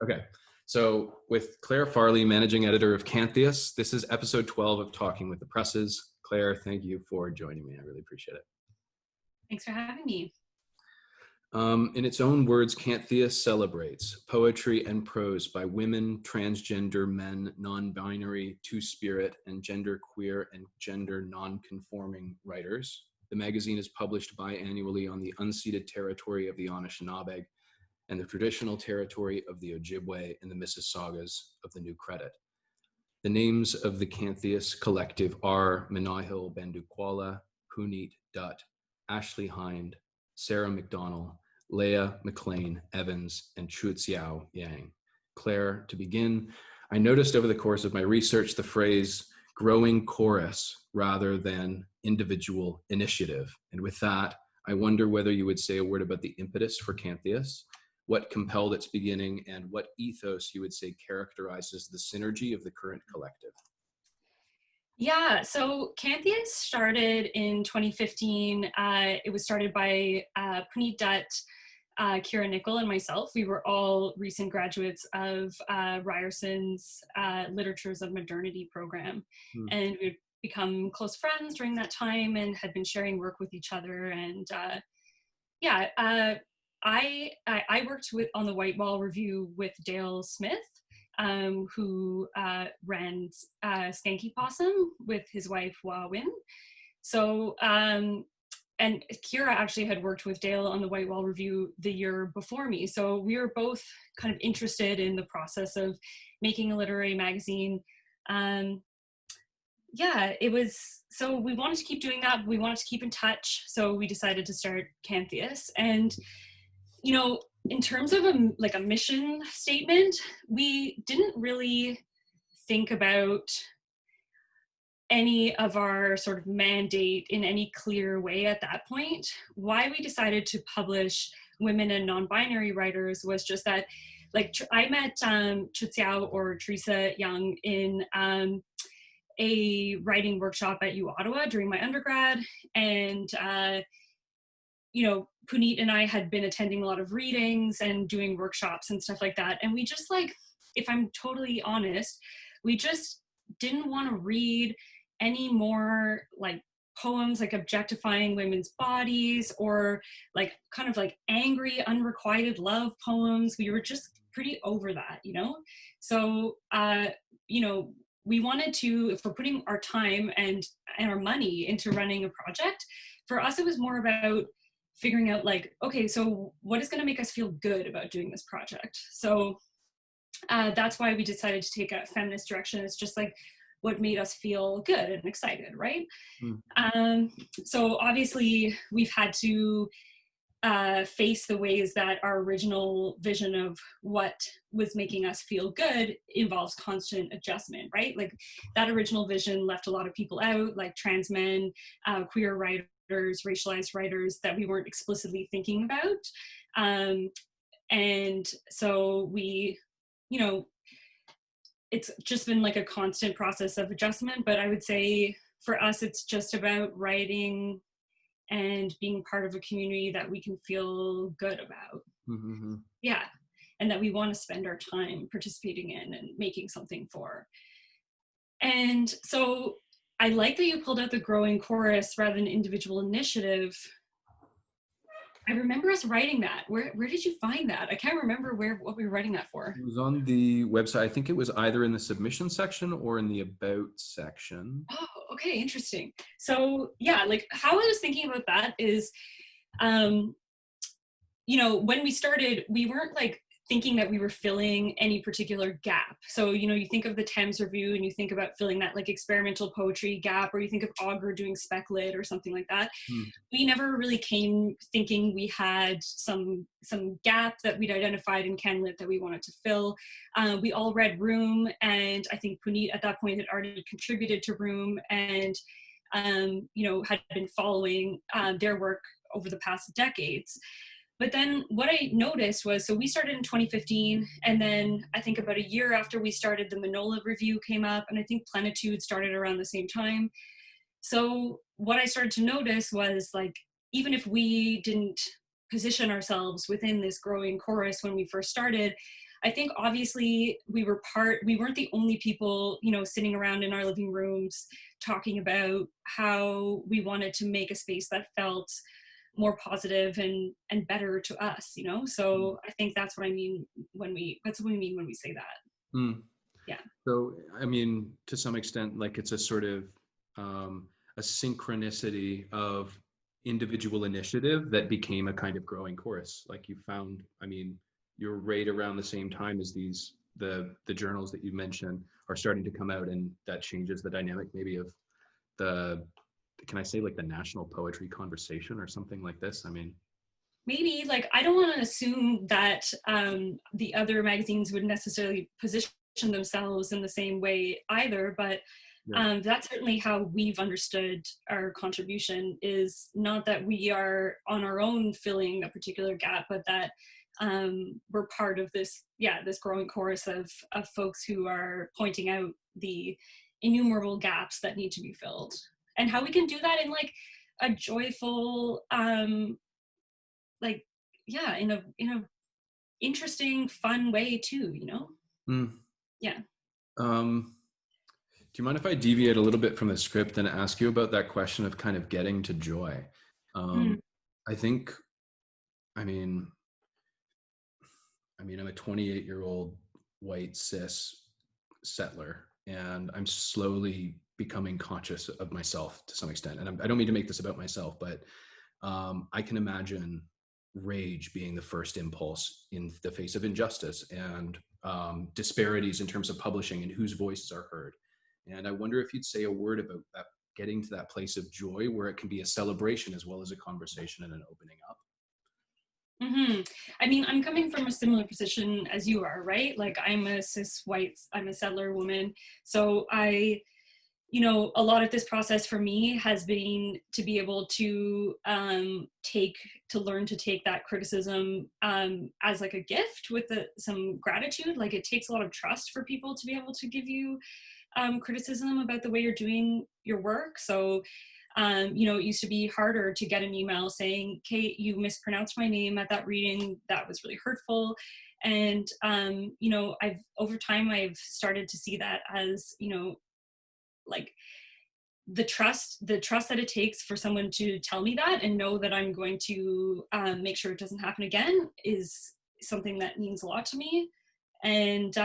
Okay, so with Claire Farley, managing editor of Canthius, this is episode 12 of Talking with the Presses. Claire, thank you for joining me. I really appreciate it. Thanks for having me. In its own words, Canthius celebrates poetry and prose by women, transgender men, non-binary, two-spirit, and genderqueer and gender non-conforming writers. The magazine is published biannually on the unceded territory of the Anishinaabeg and the traditional territory of the Ojibway and the Mississaugas of the New Credit. The names of the Canthius collective are Menahil Bandukwala, Punit Dutt, Ashley Hind, Sarah McDonnell, Leah McLean Evans, and Chuixiao Yang. Claire, to begin, I noticed over the course of my research the phrase growing chorus rather than individual initiative. And with that, I wonder whether you would say a word about the impetus for Canthius, what compelled its beginning, and what ethos you would say characterizes the synergy of the current collective. Yeah, so Canthius started in 2015. It was started by Punit Dutt, Kira Nickel, and myself. We were all recent graduates of Ryerson's Literatures of Modernity program. And we'd become close friends during that time and had been sharing work with each other. And I worked on the White Wall Review with Dale Smith, who ran Skanky Possum with his wife, Wa Win. So, and Kira actually had worked with Dale on the White Wall Review the year before me. So we were both kind of interested in the process of making a literary magazine. It was, so we wanted to keep doing that. We wanted to keep in touch. So we decided to start Canthius. And, you know, in terms of a mission statement, we didn't really think about any of our sort of mandate in any clear way at that point. Why we decided to publish women and non-binary writers was just that, like, I met Chuixiao or Teresa Young in a writing workshop at U Ottawa during my undergrad, and Punit and I had been attending a lot of readings and doing workshops and stuff like that. And we just, like, if I'm totally honest, we just didn't want to read any more like poems like objectifying women's bodies or like kind of like angry unrequited love poems. We were just pretty over that, you know? So, we wanted to, if we're putting our time and our money into running a project, for us it was more about figuring out, like, okay, so what is going to make us feel good about doing this project? So that's why we decided to take a feminist direction. It's just like what made us feel good and excited, right? So obviously we've had to face the ways that our original vision of what was making us feel good involves constant adjustment, right? Like that original vision left a lot of people out, like trans men, queer writers, racialized writers that we weren't explicitly thinking about. And so we, it's just been like a constant process of adjustment, but I would say for us, it's just about writing and being part of a community that we can feel good about. Mm-hmm. Yeah. And that we want to spend our time participating in and making something for. And so I like that you pulled out the growing chorus rather than individual initiative. I remember us writing that. Where did you find that? I can't remember what we were writing that for. It was on the website. I think it was either in the submission section or in the about section. Oh, okay, interesting. So yeah, like how I was thinking about that is, when we started, we weren't like thinking that we were filling any particular gap. So, you think of the Thames Review and you think about filling that like experimental poetry gap, or you think of Augur doing spec lit or something like that. We never really came thinking we had some gap that we'd identified in CanLit that we wanted to fill. We all read Room, and I think Punit at that point had already contributed to Room and, had been following their work over the past decades. But then what I noticed was, so we started in 2015, and then I think about a year after we started, the Manola Review came up, and I think Plenitude started around the same time. So what I started to notice was, like, even if we didn't position ourselves within this growing chorus when we first started, I think obviously we weren't the only people, you know, sitting around in our living rooms talking about how we wanted to make a space that felt more positive and better to us, you know? So I think that's what I mean that's what we mean when we say that. Mm. Yeah. So, I mean, to some extent, like it's a sort of a synchronicity of individual initiative that became a kind of growing chorus. Like you found, I mean, you're right around the same time as the journals that you mentioned are starting to come out, and that changes the dynamic maybe of the, can I say like the national poetry conversation or something like this? I mean, Maybe, like, I don't want to assume that the other magazines would necessarily position themselves in the same way either, but yeah. that's certainly how we've understood our contribution, is not that we are on our own filling a particular gap, but that we're part of this, this growing chorus of folks who are pointing out the innumerable gaps that need to be filled, and how we can do that in like a joyful, like, in a interesting, fun way too, you know? Mm. Yeah. Do you mind if I deviate a little bit from the script and ask you about that question of kind of getting to joy? Mm. I think, I mean, I'm a 28-year-old white cis settler, and I'm slowly becoming conscious of myself to some extent. And I don't mean to make this about myself, but I can imagine rage being the first impulse in the face of injustice and disparities in terms of publishing and whose voices are heard. And I wonder if you'd say a word about that, getting to that place of joy where it can be a celebration as well as a conversation and an opening up. Mm-hmm. I mean, I'm coming from a similar position as you are, right? Like, I'm a cis white, I'm a settler woman. So a lot of this process for me has been to be able to learn to take that criticism as like a gift with some gratitude. Like, it takes a lot of trust for people to be able to give you criticism about the way you're doing your work. So it used to be harder to get an email saying, Kate, you mispronounced my name at that reading. That was really hurtful. And, over time, I've started to see that as, like the trust that it takes for someone to tell me that and know that I'm going to make sure it doesn't happen again is something that means a lot to me. And,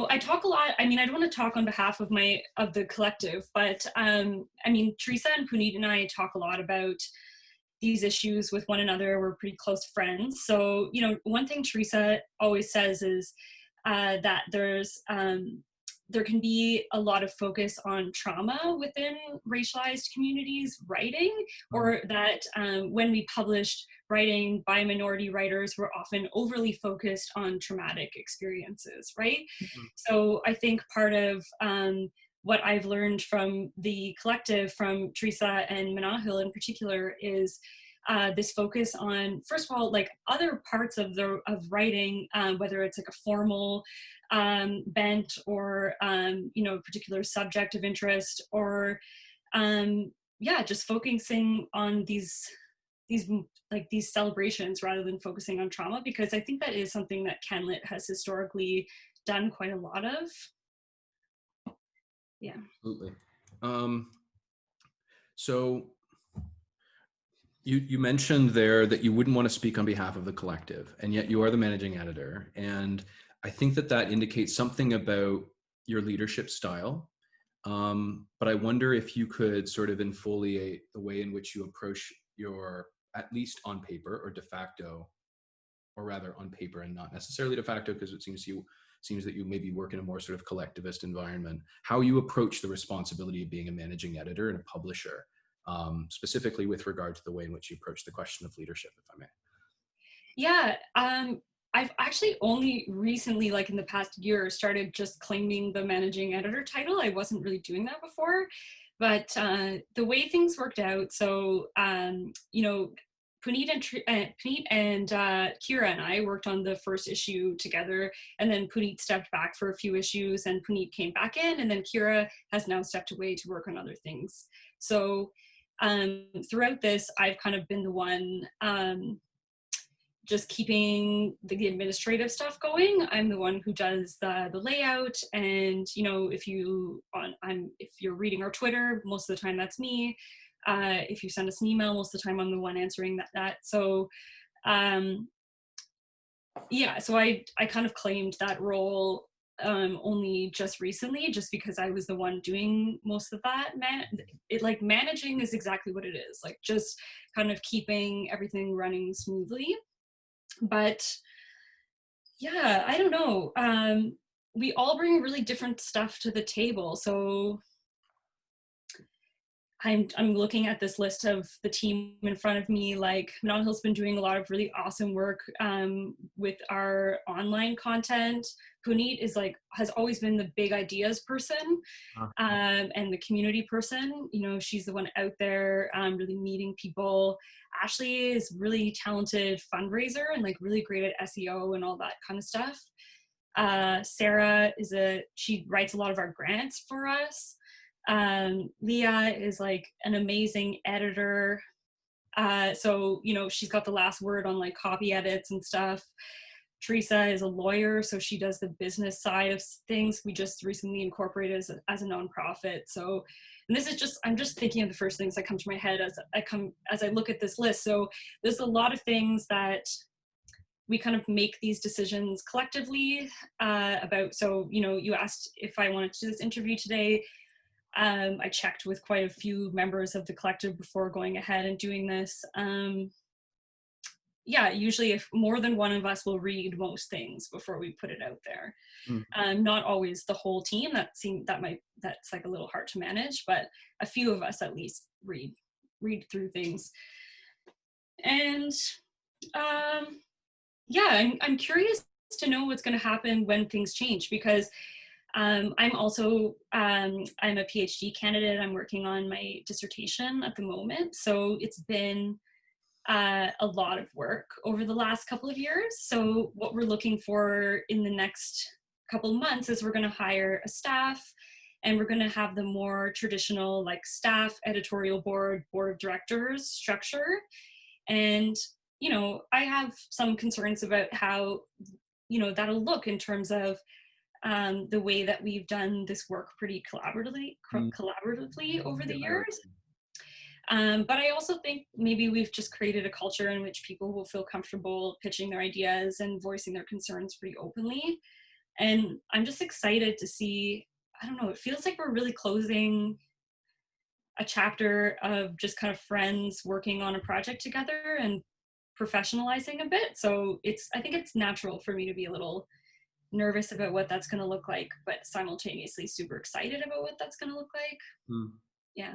I talk a lot. I mean, I don't want to talk on behalf of the collective, but Teresa and Puneet and I talk a lot about these issues with one another. We're pretty close friends. So, one thing Teresa always says is that there can be a lot of focus on trauma within racialized communities writing, or that when we published writing by minority writers, we're often overly focused on traumatic experiences, right? Mm-hmm. So I think part of what I've learned from the collective, from Teresa and Manahil in particular, is this focus on, first of all, like other parts of writing, whether it's like a formal bent or a particular subject of interest, or just focusing on these celebrations rather than focusing on trauma, because I think that is something that CanLit has historically done quite a lot of. Yeah. Absolutely. So you mentioned there that you wouldn't want to speak on behalf of the collective, and yet you are the managing editor. And I think that indicates something about your leadership style. But I wonder if you could sort of infoliate the way in which you approach your, at least on paper or de facto, or rather on paper and not necessarily de facto, because it seems that you maybe work in a more sort of collectivist environment, how you approach the responsibility of being a managing editor and a publisher, specifically with regard to the way in which you approach the question of leadership, if I may. Yeah, I've actually only recently, like in the past year, started just claiming the managing editor title. I wasn't really doing that before, but the way things worked out, so, Puneet and Kira and I worked on the first issue together, and then Puneet stepped back for a few issues, and Puneet came back in, and then Kira has now stepped away to work on other things. So throughout this, I've kind of been the one just keeping the administrative stuff going. I'm the one who does the layout, and you know, if you're reading our Twitter, most of the time that's me. If you send us an email, most of the time I'm the one answering that. So yeah, so I kind of claimed that role only just recently, just because I was the one doing most of that. Like managing is exactly what it is, like just kind of keeping everything running smoothly. But yeah, I don't know. We all bring really different stuff to the table. So I'm looking at this list of the team in front of me. Like Manalhil's been doing a lot of really awesome work with our online content. Puneet has always been the big ideas person and the community person. You know, she's the one out there really meeting people. Ashley is really talented fundraiser and like really great at SEO and all that kind of stuff. Sarah she writes a lot of our grants for us. Leah is like an amazing editor. So, you know, she's got the last word on like copy edits and stuff. Teresa is a lawyer, so she does the business side of things. We just recently incorporated as a nonprofit. So, and this is just, I'm just thinking of the first things that come to my head as I look at this list. So there's a lot of things that we kind of make these decisions collectively about. So, you know, you asked if I wanted to do this interview today. I checked with quite a few members of the collective before going ahead and doing this. Yeah, usually if more than one of us will read most things before we put it out there. Not always the whole team. That's like a little hard to manage, but a few of us at least read through things. And yeah, I'm curious to know what's going to happen when things change, because I'm a PhD candidate. I'm working on my dissertation at the moment. So it's been a lot of work over the last couple of years. So what we're looking for in the next couple of months is we're going to hire a staff, and we're going to have the more traditional like staff, editorial board of directors structure. And, you know, I have some concerns about how, you know, that'll look in terms of the way that we've done this work pretty collaboratively over the years. But I also think maybe we've just created a culture in which people will feel comfortable pitching their ideas and voicing their concerns pretty openly. And I'm just excited to see, I don't know, it feels like we're really closing a chapter of just kind of friends working on a project together and professionalizing a bit. So I think it's natural for me to be a little nervous about what that's going to look like, but simultaneously super excited about what that's going to look like. Yeah.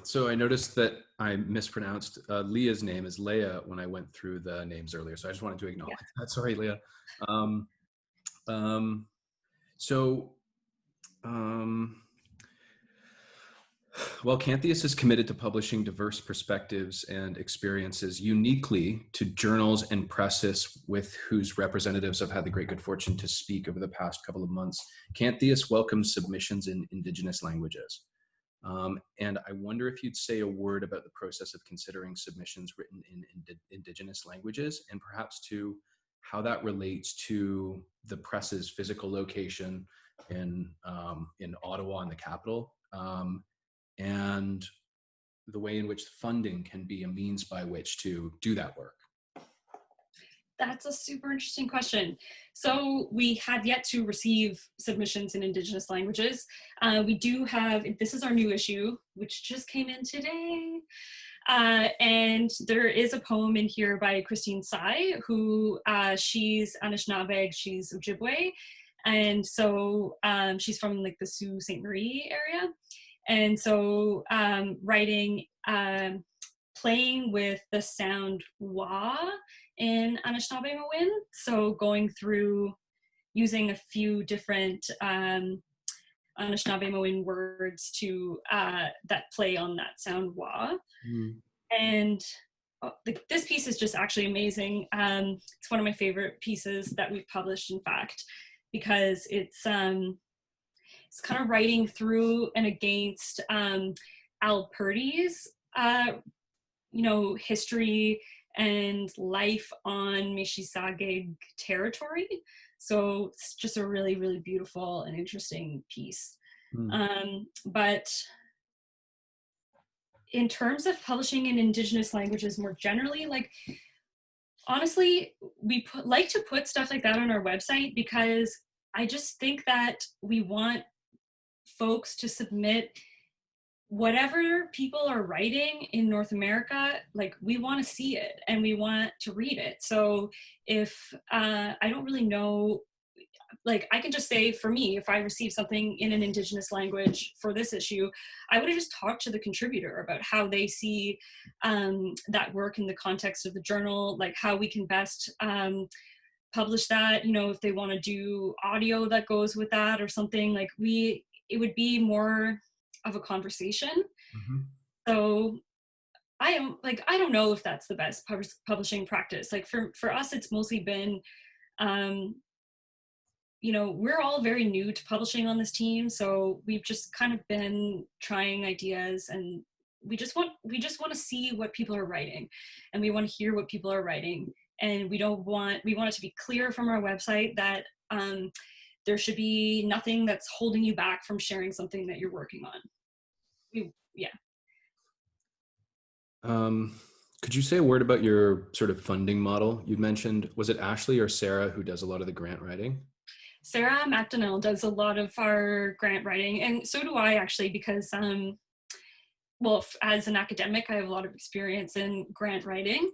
So I noticed that I mispronounced Leah's name as Leah when I went through the names earlier. So I just wanted to acknowledge that. Sorry, Leah. Well, Canthius is committed to publishing diverse perspectives and experiences uniquely to journals and presses with whose representatives I've had the great good fortune to speak over the past couple of months. Canthius welcomes submissions in Indigenous languages. And I wonder if you'd say a word about the process of considering submissions written in Indigenous languages, and perhaps to how that relates to the press's physical location in Ottawa, in the capital, and the way in which funding can be a means by which to do that work. That's a super interesting question. So we have yet to receive submissions in Indigenous languages. We do have, this is our new issue, which just came in today. And there is a poem in here by Christine Tsai, who she's Anishinaabeg, she's Ojibway. And so she's from like the Sault Ste. Marie area. And so writing, playing with the sound wa in Anishinaabeg. So going through using a few different Anishinaabeg words to that play on that sound wa. And this piece is just actually amazing. It's one of my favorite pieces that we've published, in fact, because it's kind of writing through and against Al Purdy's, you know, history and life on Mississaugas territory. So it's just a really, really beautiful and interesting piece. But in terms of publishing in Indigenous languages more generally, like, honestly, we like to put stuff like that on our website because I just think that we want folks to submit whatever people are writing in North America. Like, we want to see it and we want to read it. So if I don't really know, like, I can just say, for me, if I receive something in an Indigenous language for this issue, I would have just talked to the contributor about how they see that work in the context of the journal, like how we can best publish that, you know, if they want to do audio that goes with that or something, like it would be more of a conversation. So I don't know if that's the best publishing practice. Like for us, it's mostly been, you know, we're all very new to publishing on this team, so we've just kind of been trying ideas, and we just want to see what people are writing, and we want to hear what people are writing, and we want it to be clear from our website that there should be nothing that's holding you back from sharing something that you're working on. Could you say a word about your sort of funding model? You mentioned, was it Ashley or Sarah who does a lot of the grant writing? Sarah McDonnell does a lot of our grant writing, and so do I, actually, because well, as an academic, I have a lot of experience in grant writing.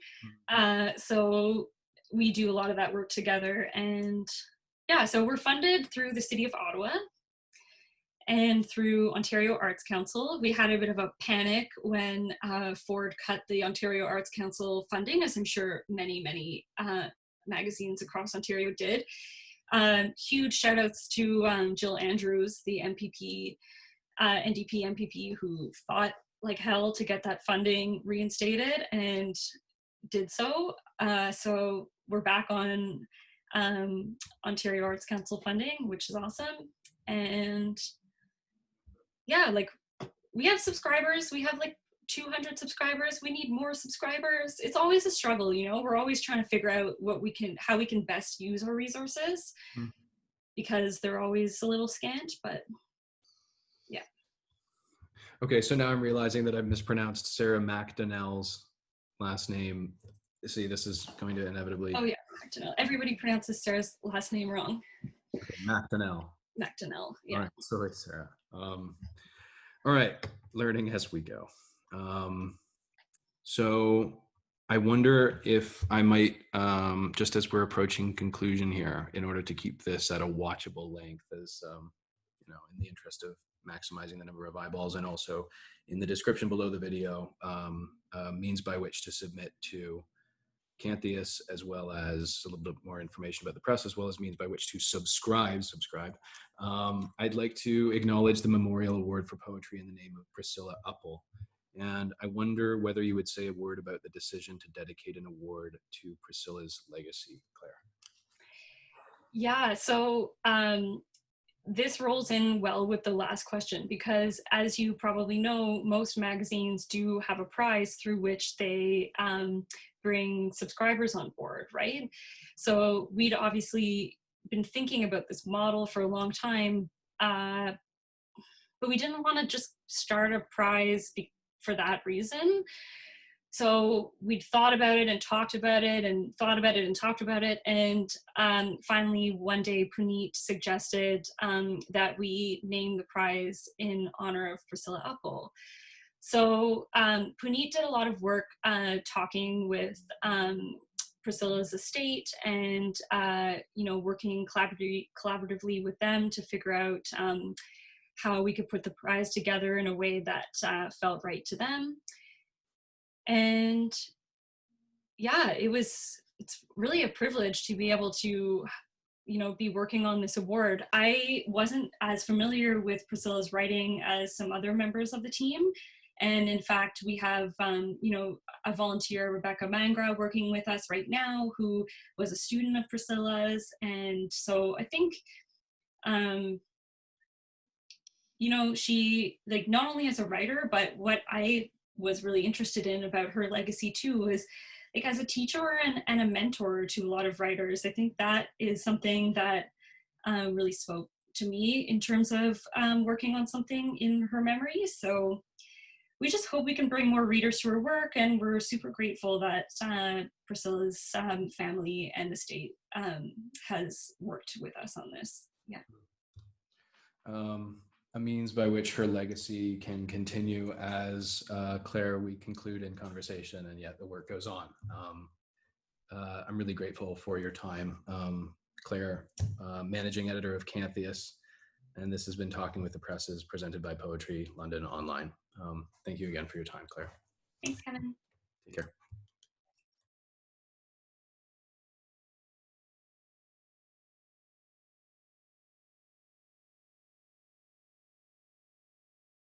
So we do a lot of that work together. And yeah, so we're funded through the City of Ottawa and through Ontario Arts Council. We had a bit of a panic when Ford cut the Ontario Arts Council funding, as I'm sure many magazines across Ontario did. Huge shout outs to Jill Andrews, the MPP, NDP MPP, who fought like hell to get that funding reinstated and did so. So we're back on Ontario Arts Council funding, which is awesome. And yeah, like, we have subscribers. We have like 200 subscribers. We need more subscribers. It's always a struggle, you know. We're always trying to figure out how we can best use our resources, because they're always a little scant, but yeah. Okay, so now I'm realizing that I've mispronounced Sarah McDonnell's last name. See, this is going to inevitably... Oh yeah, McDonnell. Everybody pronounces Sarah's last name wrong. Okay, McDonnell. McDonnell, yeah. All right, sorry, Sarah. All right, learning as we go. So I wonder if I might, just as we're approaching conclusion here, in order to keep this at a watchable length, as you know, in the interest of maximizing the number of eyeballs, and also in the description below the video, means by which to submit to Canthius, as well as a little bit more information about the press, as well as means by which to subscribe. I'd like to acknowledge the Memorial Award for Poetry in the name of Priscilla Uppel. And I wonder whether you would say a word about the decision to dedicate an award to Priscilla's legacy, Claire. Yeah, so this rolls in well with the last question, because as you probably know, most magazines do have a prize through which they bring subscribers on board, right? So we'd obviously been thinking about this model for a long time, but we didn't want to just start a prize for that reason. So we'd thought about it and talked about it and thought about it and talked about it. And finally, one day, Puneet suggested that we name the prize in honor of Priscilla Uppel. So Puneet did a lot of work talking with Priscilla's estate and, you know, working collaboratively with them to figure out how we could put the prize together in a way that felt right to them. And yeah, it's really a privilege to be able to, you know, be working on this award. I wasn't as familiar with Priscilla's writing as some other members of the team. And in fact, we have, you know, a volunteer, Rebecca Mangra, working with us right now, who was a student of Priscilla's. And so I think, you know, she, like, not only as a writer, but what I was really interested in about her legacy too is like as a teacher and a mentor to a lot of writers, I think that is something that really spoke to me in terms of working on something in her memory. So we just hope we can bring more readers to her work, and we're super grateful that Priscilla's family and estate has worked with us on this. Yeah. A means by which her legacy can continue as Claire, we conclude in conversation, and yet the work goes on. I'm really grateful for your time, Claire, managing editor of Canthius, and this has been Talking with the Presses, presented by Poetry London Online. Thank you again for your time, Claire. Thanks, Kevin. Take care.